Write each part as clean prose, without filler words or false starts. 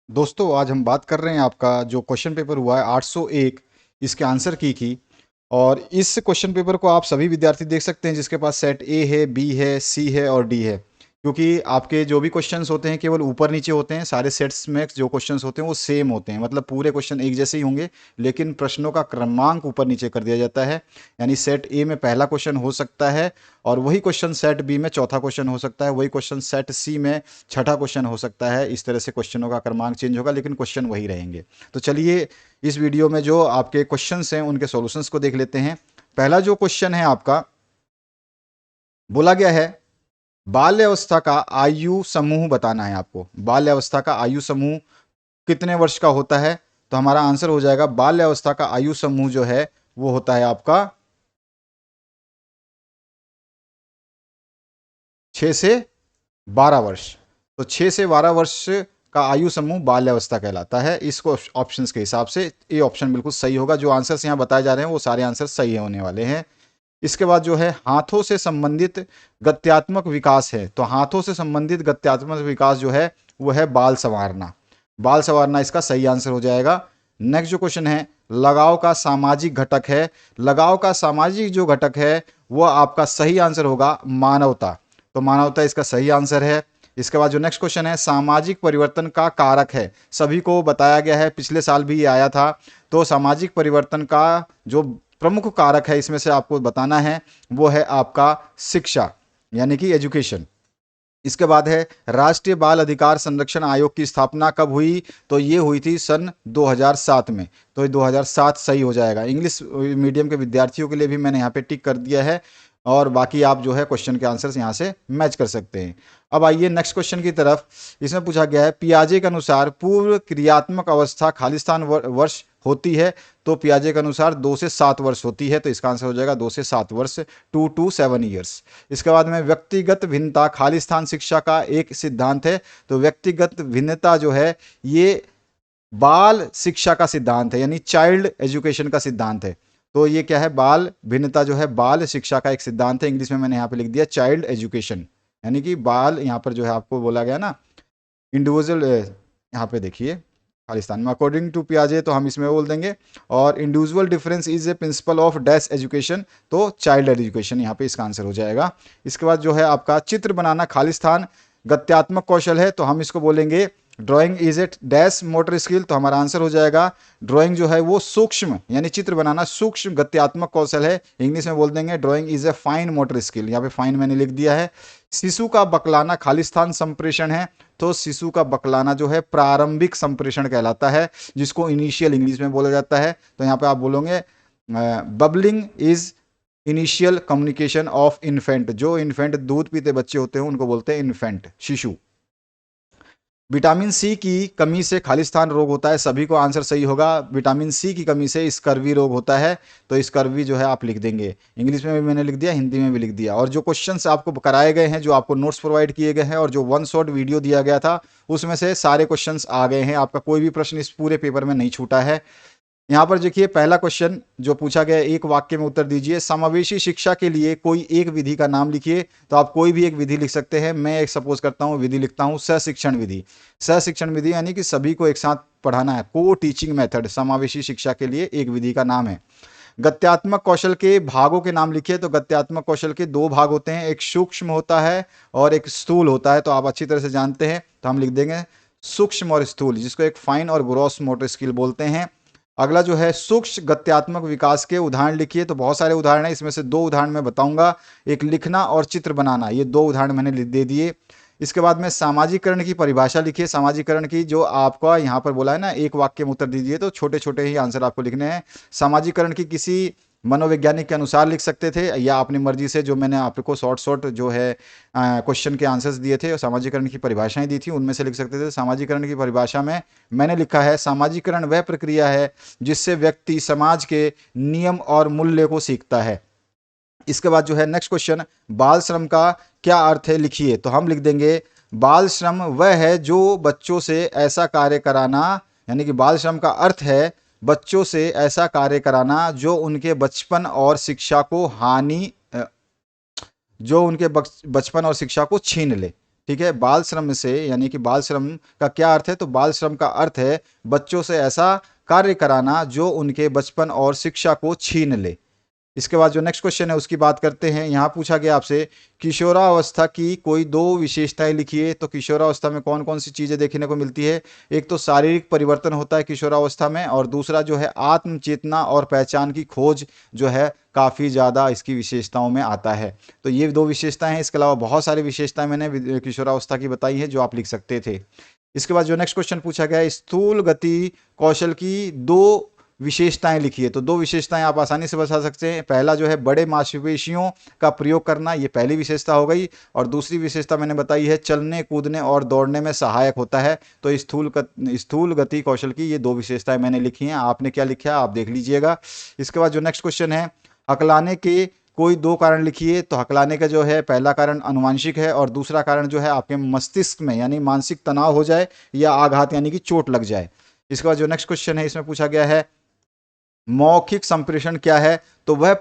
दोस्तों आज हम बात कर रहे हैं आपका जो क्वेश्चन पेपर हुआ है 801 इसके आंसर की। और इस क्वेश्चन पेपर को आप सभी विद्यार्थी देख सकते हैं जिसके पास सेट ए है, बी है, सी है और डी है। क्योंकि आपके जो भी क्वेश्चंस होते हैं केवल ऊपर नीचे होते हैं, सारे सेट्स में जो क्वेश्चंस होते हैं वो सेम होते हैं, मतलब पूरे क्वेश्चन एक जैसे ही होंगे, लेकिन प्रश्नों का क्रमांक ऊपर नीचे कर दिया जाता है। यानी सेट ए में पहला क्वेश्चन हो सकता है और वही क्वेश्चन सेट बी में चौथा क्वेश्चन हो सकता है, वही क्वेश्चन सेट सी में छठा क्वेश्चन हो सकता है। इस तरह से क्वेश्चनों का क्रमांक चेंज होगा लेकिन क्वेश्चन वही रहेंगे। तो चलिए इस वीडियो में जो आपके क्वेश्चंस हैं उनके सॉल्यूशंस को देख लेते हैं। पहला जो क्वेश्चन है आपका, बोला गया है बाल्य अवस्था का आयु समूह बताना है आपको। बाल्य अवस्था का आयु समूह कितने वर्ष का होता है? तो हमारा आंसर हो जाएगा बाल्य अवस्था का आयु समूह जो है वो होता है आपका 6 से 12 वर्ष। तो 6 से 12 वर्ष का आयु समूह बाल्यावस्था कहलाता है। इसको ऑप्शंस के हिसाब से ये ऑप्शन बिल्कुल सही होगा। जो आंसर्स यहाँ बताए जा रहे हैं वो सारे आंसर सही होने वाले हैं। इसके बाद जो है हाथों से संबंधित गत्यात्मक विकास है। तो हाथों से संबंधित गत्यात्मक विकास जो है वो है बाल संवारना। बाल संवारना इसका सही आंसर हो जाएगा। नेक्स्ट जो क्वेश्चन है, लगाव का सामाजिक घटक है। लगाव का सामाजिक जो घटक है वो आपका सही आंसर होगा मानवता। तो मानवता इसका सही आंसर है। इसके बाद जो नेक्स्ट क्वेश्चन है, सामाजिक परिवर्तन का कारक है। सभी को बताया गया है, पिछले साल भी ये आया था। तो सामाजिक परिवर्तन का जो प्रमुख कारक है इसमें से आपको बताना है वो है आपका शिक्षा, यानी कि एजुकेशन। इसके बाद है राष्ट्रीय बाल अधिकार संरक्षण आयोग की स्थापना कब हुई? तो ये हुई थी सन 2007 में। तो ये 2007 सही हो जाएगा। इंग्लिश मीडियम के विद्यार्थियों के लिए भी मैंने यहाँ पे टिक कर दिया है और बाकी आप जो है क्वेश्चन के आंसर्स यहाँ से मैच कर सकते हैं। अब आइए नेक्स्ट क्वेश्चन की तरफ। इसमें पूछा गया है पियाजे के अनुसार पूर्व क्रियात्मक अवस्था खालिस्तान वर्ष होती है। तो पियाजे के अनुसार 2 से 7 वर्ष होती है। तो इसका आंसर हो जाएगा 2 से 7 वर्ष, 2 to 7 ईयर्स। इसके बाद में व्यक्तिगत भिन्नता खालिस्तान शिक्षा का एक सिद्धांत है। तो व्यक्तिगत भिन्नता जो है ये बाल शिक्षा का सिद्धांत है, यानी चाइल्ड एजुकेशन का सिद्धांत है। तो ये क्या है? बाल भिन्नता जो है बाल शिक्षा का एक सिद्धांत है। इंग्लिश में मैंने यहाँ पे लिख दिया चाइल्ड एजुकेशन, यानी कि बाल, यहाँ पर जो है आपको बोला गया ना इंडिविजुअल। यहाँ पे देखिए खालिस्तान में अकॉर्डिंग टू पियाजे, तो हम इसमें बोल देंगे। और individual difference is a principle of dash education, तो चाइल्ड एजुकेशन यहाँ पे इसका आंसर हो जाएगा। इसके बाद जो है आपका चित्र बनाना खालिस्तान गत्यात्मक कौशल है। तो हम इसको बोलेंगे drawing is a dash motor skill. तो हमारा आंसर हो जाएगा ड्राइंग जो है वो सूक्ष्म, यानी चित्र बनाना सूक्ष्म गत्यात्मक कौशल है। इंग्लिश में बोल देंगे drawing is a fine motor skill. यहाँ पे फाइन मैंने लिख दिया है। शिशु का बकलाना खालिस्तान संप्रेषण है। तो शिशु का बकलाना जो है प्रारंभिक संप्रेषण कहलाता है, जिसको इनिशियल इंग्लिश में बोला जाता है। तो यहाँ पे आप बोलोगे bubbling is initial communication of infant. जो इन्फेंट दूध पीते बच्चे होते हैं उनको बोलते हैं इन्फेंट, शिशु। विटामिन सी की कमी से खालिस्तान रोग होता है। सभी को आंसर सही होगा। विटामिन सी की कमी से स्कर्वी रोग होता है। तो स्कर्वी जो है आप लिख देंगे। इंग्लिश में भी मैंने लिख दिया, हिंदी में भी लिख दिया। और जो क्वेश्चंस आपको कराए गए हैं, जो आपको नोट्स प्रोवाइड किए गए हैं और जो वन शॉट वीडियो दिया गया था उसमें से सारे क्वेश्चंस आ गए हैं। आपका कोई भी प्रश्न इस पूरे पेपर में नहीं छूटा है। यहाँ पर देखिए पहला क्वेश्चन जो पूछा गया, एक वाक्य में उत्तर दीजिए। समावेशी शिक्षा के लिए कोई एक विधि का नाम लिखिए। तो आप कोई भी एक विधि लिख सकते हैं। मैं एक सपोज करता हूँ विधि लिखता हूँ सहशिक्षण विधि। सहशिक्षण विधि यानी कि सभी को एक साथ पढ़ाना है, को टीचिंग मेथड समावेशी शिक्षा के लिए एक विधि का नाम है। गत्यात्मक कौशल के भागों के नाम लिखिए। तो गत्यात्मक कौशल के 2 भाग होते हैं, एक सूक्ष्म होता है और एक स्थूल होता है। तो आप अच्छी तरह से जानते हैं, तो हम लिख देंगे सूक्ष्म और स्थूल, जिसको एक फाइन और ग्रॉस मोटर स्किल बोलते हैं। अगला जो है सूक्ष्म गत्यात्मक विकास के उदाहरण लिखिए। तो बहुत सारे उदाहरण हैं, इसमें से 2 उदाहरण मैं बताऊंगा, एक लिखना और चित्र बनाना। ये 2 उदाहरण मैंने दे दिए। इसके बाद में सामाजिकरण की परिभाषा लिखिए। सामाजिकरण की जो आपका यहाँ पर बोला है ना, एक वाक्य में उत्तर दीजिए। तो छोटे छोटे ही आंसर आपको लिखने हैं। सामाजिकरण की किसी मनोवैज्ञानिक के अनुसार लिख सकते थे या अपनी मर्जी से, जो मैंने आपको शॉर्ट जो है क्वेश्चन के आंसर्स दिए थे और सामाजिकरण की परिभाषाएं दी थी उनमें से लिख सकते थे। सामाजिकरण की परिभाषा में मैंने लिखा है सामाजिकरण वह प्रक्रिया है जिससे व्यक्ति समाज के नियम और मूल्य को सीखता है। इसके बाद जो है नेक्स्ट क्वेश्चन, बाल श्रम का क्या अर्थ है लिखिए। तो हम लिख देंगे बाल श्रम वह है जो बच्चों से ऐसा कार्य कराना, यानी कि बाल श्रम का अर्थ है बच्चों से ऐसा कार्य कराना जो उनके बचपन और शिक्षा को हानि जो उनके बचपन और शिक्षा को छीन ले। ठीक है। बाल श्रम से यानी कि बाल श्रम का क्या अर्थ है, तो बाल श्रम का अर्थ है बच्चों से ऐसा कार्य कराना जो उनके बचपन और शिक्षा को छीन ले। इसके बाद जो नेक्स्ट क्वेश्चन है उसकी बात करते हैं। यहाँ पूछा गया आपसे किशोरावस्था की कोई दो विशेषताएं लिखिए। तो किशोरावस्था में कौन कौन सी चीजें देखने को मिलती है? एक तो शारीरिक परिवर्तन होता है किशोरावस्था में, और दूसरा जो है आत्म चेतना और पहचान की खोज जो है काफी ज्यादा इसकी विशेषताओं में आता है। तो ये दो विशेषताएं हैं। इसके अलावा बहुत सारी विशेषताएं मैंने किशोरावस्था की बताई है जो आप लिख सकते थे। इसके बाद जो नेक्स्ट क्वेश्चन पूछा गया है, स्थूल गति कौशल की दो विशेषताएं लिखिए। तो दो विशेषताएं आप आसानी से बता सकते हैं। पहला जो है बड़े मांसपेशियों का प्रयोग करना, ये पहली विशेषता हो गई। और दूसरी विशेषता मैंने बताई है चलने कूदने और दौड़ने में सहायक होता है। तो स्थूल गति कौशल की ये दो विशेषताएं मैंने लिखी हैं। आपने क्या लिखा है आप देख लीजिएगा। इसके बाद जो नेक्स्ट क्वेश्चन है, हकलाने के कोई दो कारण लिखिए। तो हकलाने का जो है पहला कारण अनुवांशिक है और दूसरा कारण जो है आपके मस्तिष्क में यानी मानसिक तनाव हो जाए या आघात यानी कि चोट लग जाए। इसके बाद जो नेक्स्ट क्वेश्चन है इसमें पूछा गया है मौखिक संप्रेषण क्या है? तो वह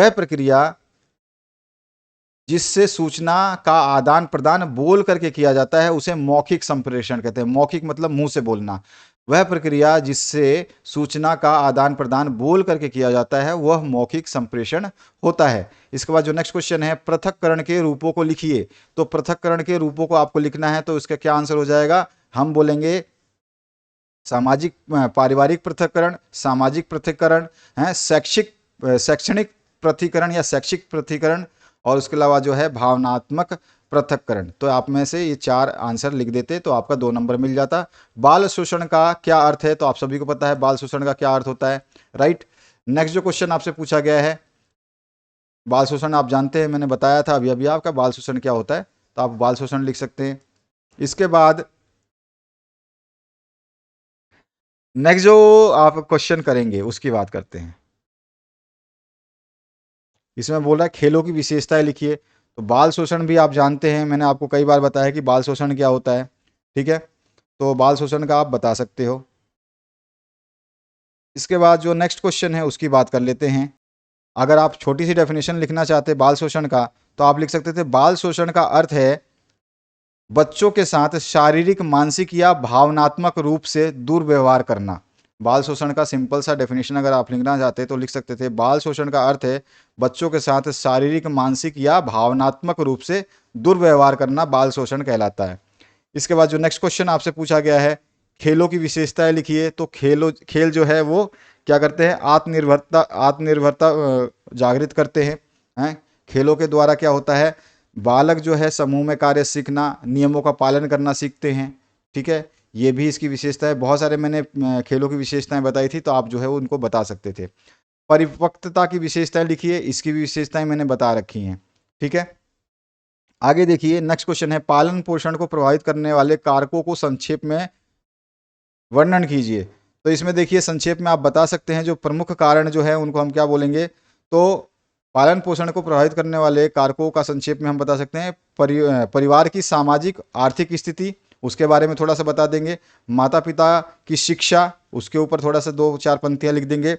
प्रक्रिया जिससे सूचना का आदान प्रदान बोल करके किया जाता है उसे मौखिक संप्रेषण कहते हैं। मौखिक मतलब मुंह से बोलना। वह प्रक्रिया जिससे सूचना का आदान प्रदान बोल करके किया जाता है वह मौखिक संप्रेषण होता है। इसके बाद जो नेक्स्ट क्वेश्चन है, पृथक्करण के रूपों को लिखिए। तो पृथक्करण के रूपों को आपको लिखना है, तो इसका क्या आंसर हो जाएगा? हम बोलेंगे सामाजिक पारिवारिक पृथक्करण, सामाजिक पृथक्करण है, शैक्षणिक पृथक्करण या शैक्षिक पृथक्करण, और उसके अलावा जो है भावनात्मक पृथक्करण। तो आप में से ये चार आंसर लिख देते तो आपका 2 नंबर मिल जाता। बाल शोषण का क्या अर्थ है? तो आप सभी को पता है बाल शोषण का क्या अर्थ होता है, राइट। नेक्स्ट जो क्वेश्चन आपसे पूछा गया है, बाल शोषण आप जानते हैं, मैंने बताया था अभी अभी आपका बाल शोषण क्या होता है, तो आप बाल शोषण लिख सकते हैं। इसके बाद नेक्स्ट जो आप क्वेश्चन करेंगे उसकी बात करते हैं। इसमें बोल रहा है खेलों की विशेषताएं लिखिए। तो बाल शोषण भी आप जानते हैं, मैंने आपको कई बार बताया कि बाल शोषण क्या होता है, ठीक है। तो बाल शोषण का आप बता सकते हो। इसके बाद जो नेक्स्ट क्वेश्चन है उसकी बात कर लेते हैं। अगर आप छोटी सी डेफिनेशन लिखना चाहते बाल शोषण का, तो आप लिख सकते थे बाल शोषण का अर्थ है बच्चों के साथ शारीरिक मानसिक या भावनात्मक रूप से दुर्व्यवहार करना। बाल शोषण का सिंपल सा डेफिनेशन अगर आप लिखना चाहते तो लिख सकते थे बाल शोषण का अर्थ है बच्चों के साथ शारीरिक मानसिक या भावनात्मक रूप से दुर्व्यवहार करना बाल शोषण कहलाता है। इसके बाद जो नेक्स्ट क्वेश्चन आपसे पूछा गया है, खेलों की विशेषताएं लिखिए। तो खेल जो है वो क्या करते हैं? आत्मनिर्भरता जागृत करते हैं। खेलों के द्वारा क्या होता है, बालक जो है समूह में कार्य सीखना, नियमों का पालन करना सीखते हैं, ठीक है। ये भी इसकी विशेषता है। बहुत सारे मैंने खेलों की विशेषताएं बताई थी, तो आप जो है उनको बता सकते थे। परिपक्वता की विशेषताएं लिखिए, इसकी भी विशेषताएं मैंने बता रखी हैं, ठीक है। आगे देखिए नेक्स्ट क्वेश्चन है, पालन पोषण को प्रभावित करने वाले कारकों को संक्षेप में वर्णन कीजिए। तो इसमें देखिए संक्षेप में आप बता सकते हैं जो प्रमुख कारण जो है उनको हम क्या बोलेंगे। तो पालन पोषण को प्रभावित करने वाले कारकों का संक्षेप में हम बता सकते हैं परिवार की सामाजिक आर्थिक स्थिति, उसके बारे में थोड़ा सा बता देंगे। माता पिता की शिक्षा, उसके ऊपर थोड़ा सा 2-4 पंक्तियां लिख देंगे।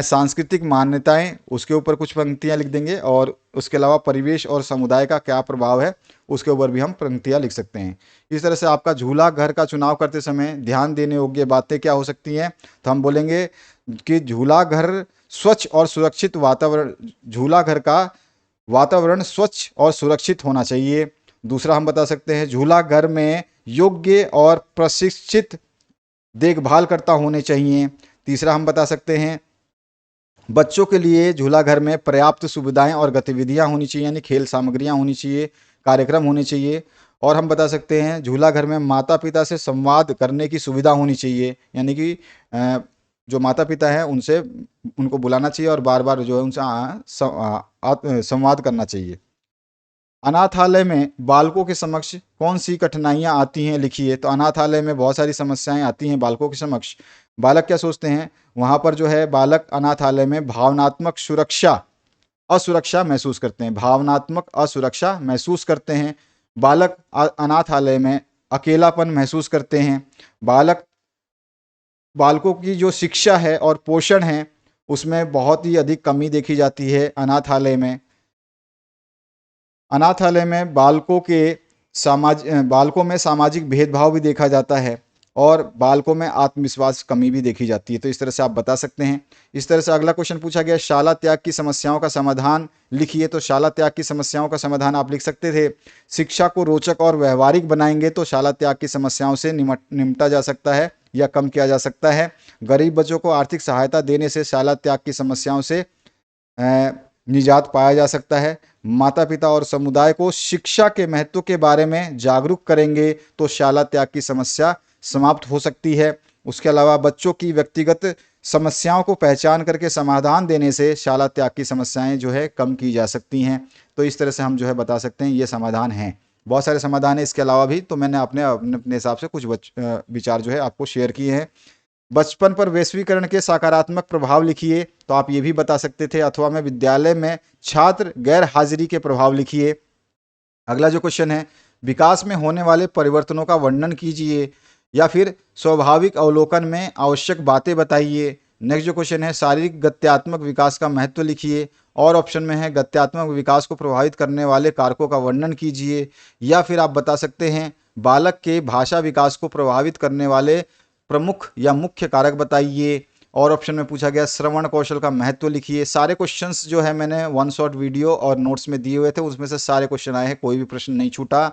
सांस्कृतिक मान्यताएं, उसके ऊपर कुछ पंक्तियां लिख देंगे। और उसके अलावा परिवेश और समुदाय का क्या प्रभाव है उसके ऊपर भी हम पंक्तियां लिख सकते हैं। इस तरह से आपका झूला घर का चुनाव करते समय ध्यान देने योग्य बातें क्या हो सकती हैं? तो हम बोलेंगे कि झूला घर स्वच्छ और सुरक्षित वातावरण, झूला घर का वातावरण स्वच्छ और सुरक्षित होना चाहिए। दूसरा हम बता सकते हैं झूला घर में योग्य और प्रशिक्षित देखभाल करता होने चाहिए। तीसरा हम बता सकते हैं बच्चों के लिए झूला घर में पर्याप्त सुविधाएं और गतिविधियां होनी चाहिए, यानी खेल सामग्रियां होनी चाहिए, कार्यक्रम होने चाहिए। और हम बता सकते हैं झूला घर में माता पिता से संवाद करने की सुविधा होनी चाहिए, यानी कि जो माता पिता हैं उनसे उनको बुलाना चाहिए और बार बार जो है उनसे संवाद करना चाहिए। अनाथालय में बालकों के समक्ष कौन सी कठिनाइयां आती हैं लिखिए। तो अनाथालय में बहुत सारी समस्याएं आती हैं बालकों के समक्ष। बालक क्या सोचते हैं, वहां पर जो है बालक अनाथालय में भावनात्मक असुरक्षा महसूस करते हैं, भावनात्मक असुरक्षा महसूस करते हैं। बालक अनाथालय में अकेलापन महसूस करते हैं। बालकों की जो शिक्षा है और पोषण है उसमें बहुत ही अधिक कमी देखी जाती है अनाथालय में। अनाथालय में बालकों में सामाजिक भेदभाव भी देखा जाता है और बालकों में आत्मविश्वास कमी भी देखी जाती है। तो इस तरह से आप बता सकते हैं। इस तरह से अगला क्वेश्चन पूछा गया, शाला त्याग की समस्याओं का समाधान लिखिए। तो शाला त्याग की समस्याओं का समाधान आप लिख सकते थे, शिक्षा को रोचक और व्यवहारिक बनाएंगे तो शाला त्याग की समस्याओं से निपटा जा सकता है या कम किया जा सकता है। गरीब बच्चों को आर्थिक सहायता देने से शाला त्याग की समस्याओं से निजात पाया जा सकता है। माता पिता और समुदाय को शिक्षा के महत्व के बारे में जागरूक करेंगे तो शाला त्याग की समस्या समाप्त हो सकती है। उसके अलावा बच्चों की व्यक्तिगत समस्याओं को पहचान करके समाधान देने से शाला त्याग की समस्याएं जो है कम की जा सकती हैं। तो इस तरह से हम जो है बता सकते हैं ये समाधान हैं। बहुत सारे समाधान है इसके अलावा भी, तो मैंने अपने अपने हिसाब से कुछ विचार जो है आपको शेयर किए हैं। बचपन पर वैश्वीकरण के सकारात्मक प्रभाव लिखिए। तो आप ये भी बता सकते थे, अथवा में विद्यालय में छात्र गैर हाजिरी के प्रभाव लिखिए। अगला जो क्वेश्चन है, विकास में होने वाले परिवर्तनों का वर्णन कीजिए या फिर स्वाभाविक अवलोकन में आवश्यक बातें बताइए। नेक्स्ट जो क्वेश्चन है, शारीरिक गत्यात्मक विकास का महत्व लिखिए। और ऑप्शन में है गत्यात्मक विकास को प्रभावित करने वाले कारकों का वर्णन कीजिए। या फिर आप बता सकते हैं बालक के भाषा विकास को प्रभावित करने वाले प्रमुख या मुख्य कारक बताइए। और ऑप्शन में पूछा गया श्रवण कौशल का महत्व लिखिए। सारे क्वेश्चंस जो है मैंने वन शॉट वीडियो और नोट्स में दिए हुए थे, उसमें से सारे क्वेश्चन आए हैं, कोई भी प्रश्न नहीं छूटा।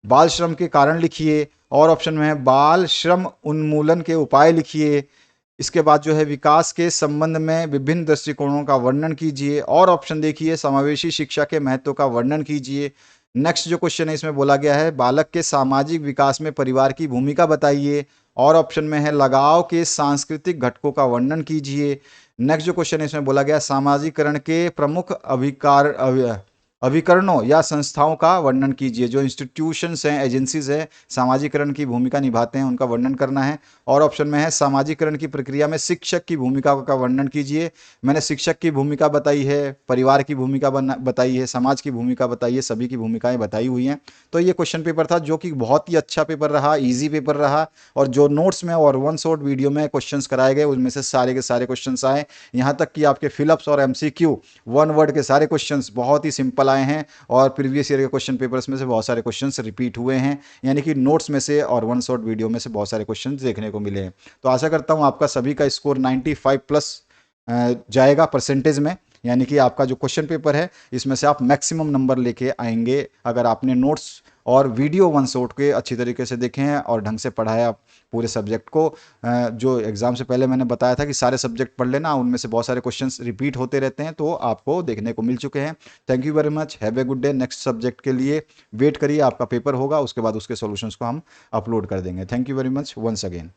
बाल श्रम के कारण लिखिए। और ऑप्शन में है बाल श्रम उन्मूलन के उपाय लिखिए। इसके बाद जो है विकास के संबंध में विभिन्न दृष्टिकोणों का वर्णन कीजिए। और ऑप्शन देखिए समावेशी शिक्षा के महत्व का वर्णन कीजिए। नेक्स्ट जो क्वेश्चन है इसमें बोला गया है बालक के सामाजिक विकास में परिवार की भूमिका बताइए। और ऑप्शन में है लगाव के सांस्कृतिक घटकों का वर्णन कीजिए। नेक्स्ट जो क्वेश्चन है इसमें बोला गया सामाजिकरण के प्रमुख अभिकरणों या संस्थाओं का वर्णन कीजिए। जो इंस्टीट्यूशंस हैं, एजेंसीज हैं, सामाजिकरण की भूमिका निभाते हैं, उनका वर्णन करना है। और ऑप्शन में है सामाजिकरण की प्रक्रिया में शिक्षक की भूमिका का वर्णन कीजिए। मैंने शिक्षक की भूमिका बताई है, परिवार की भूमिका बताई है, समाज की भूमिका बताई है, सभी की भूमिकाएं बताई हुई हैं। तो ये क्वेश्चन पेपर था जो कि बहुत ही अच्छा पेपर रहा, ईजी पेपर रहा। और जो नोट्स में और वन शॉट वीडियो में क्वेश्चंस कराए गए उनमें से सारे के सारे क्वेश्चंस आए। यहाँ तक कि आपके फिलअप्स और एमसीक्यू वन वर्ड के सारे क्वेश्चंस बहुत ही सिंपल आए हैं। और प्रीवियस ईयर के क्वेश्चन पेपर्स में से बहुत सारे क्वेश्चंस रिपीट हुए हैं, यानी कि नोट्स में से और वन शॉट वीडियो में से बहुत सारे क्वेश्चंस देखने को मिले हैं। तो आशा करता हूँ आपका सभी का स्कोर 95 प्लस जाएगा परसेंटेज में, यानी कि आपका जो क्वेश्चन पेपर है इसमें से आप मैक्सिमम नंबर लेके आएंगे अगर आपने नोट्स और वीडियो वन शॉट के अच्छी तरीके से देखे हैं और ढंग से पढ़ाया पूरे सब्जेक्ट को। जो एग्जाम से पहले मैंने बताया था कि सारे सब्जेक्ट पढ़ लेना, उनमें से बहुत सारे क्वेश्चंस रिपीट होते रहते हैं, तो आपको देखने को मिल चुके हैं। Thank you very much, have a good day. Next subject के लिए वेट करिए, आपका पेपर होगा, उसके बाद उसके सॉल्यूशंस को हम अपलोड कर देंगे। Thank you very much once again.